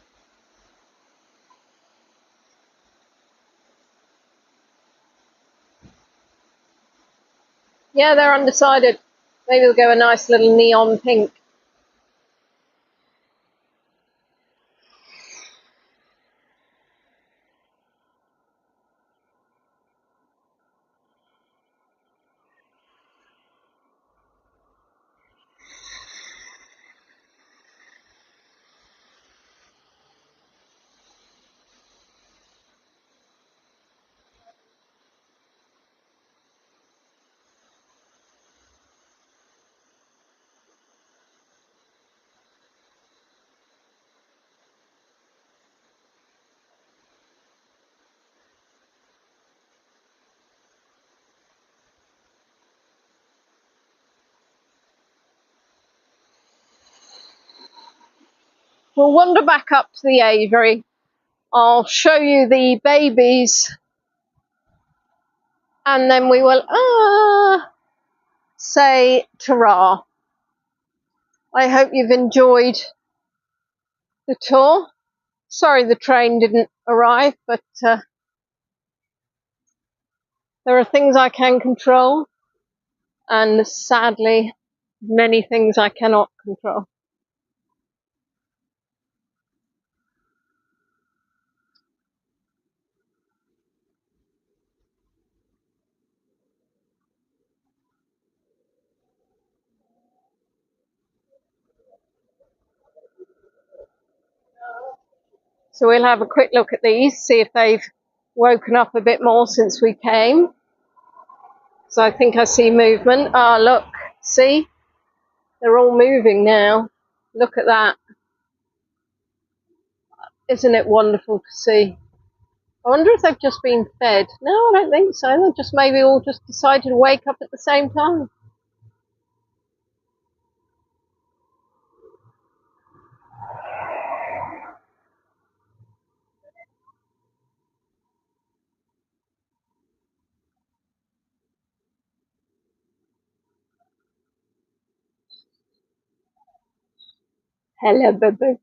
Yeah, they're undecided. Maybe they'll go a nice little neon pink. We'll wander back up to the aviary. I'll show you the babies and then we will say ta-ra. I hope you've enjoyed the tour. Sorry the train didn't arrive, but there are things I can control and sadly many things I cannot control. So we'll have a quick look at these, see if they've woken up a bit more since we came. So I think I see movement. Ah, look, see? They're all moving now. Look at that. Isn't it wonderful to see? I wonder if they've just been fed. No, I don't think so. They just maybe all just decided to wake up at the same time. Hello, baby.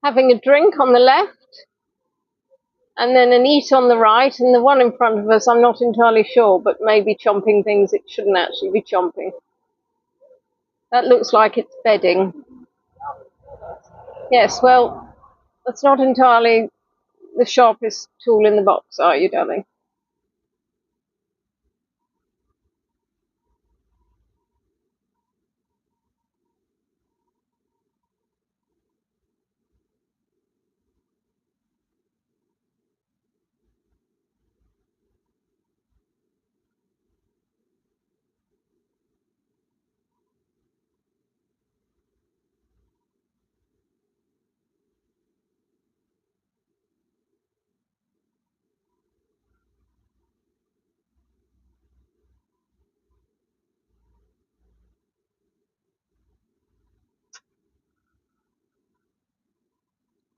Having a drink on the left and then an eat on the right, and the one in front of us, I'm not entirely sure, but maybe chomping things it shouldn't actually be chomping. That looks like it's bedding. Yes, well, that's not entirely the sharpest tool in the box, are you, darling?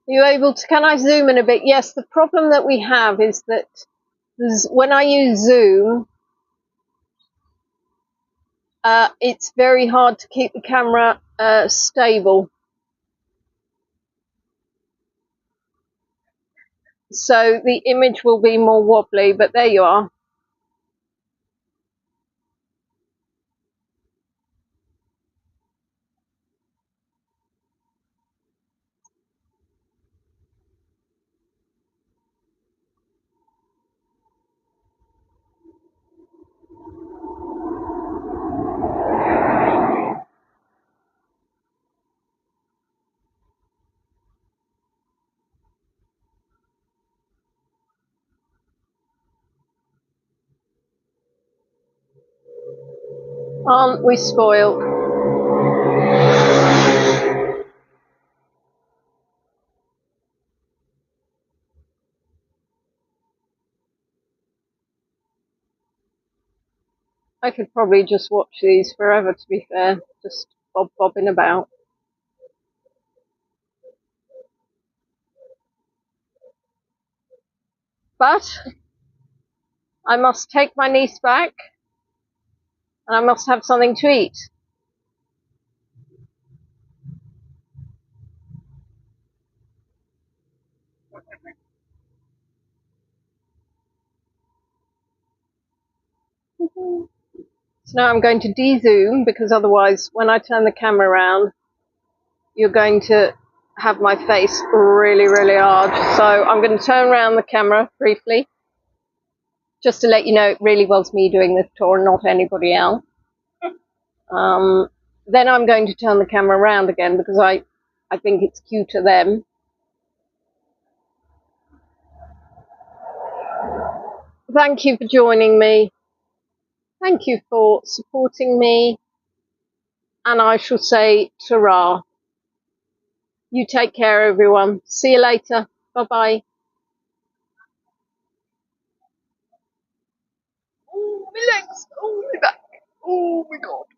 Are you able to, can I zoom in a bit? Yes, the problem that we have is that when I use zoom, it's very hard to keep the camera stable. So the image will be more wobbly, but there you are. Aren't we spoiled? I could probably just watch these forever, to be fair, just bobbing about. But I must take my niece back, and I must have something to eat. So now I'm going to de-zoom, because otherwise when I turn the camera around, you're going to have my face really, really large. So I'm going to turn around the camera briefly, just to let you know it really was me doing this tour, not anybody else. Then I'm going to turn the camera around again, because I think it's cute to them. Thank you for joining me. Thank you for supporting me. And I shall say ta-ra. You take care, everyone. See you later. Bye-bye. Oh, my legs. Oh, my back. Oh, my God.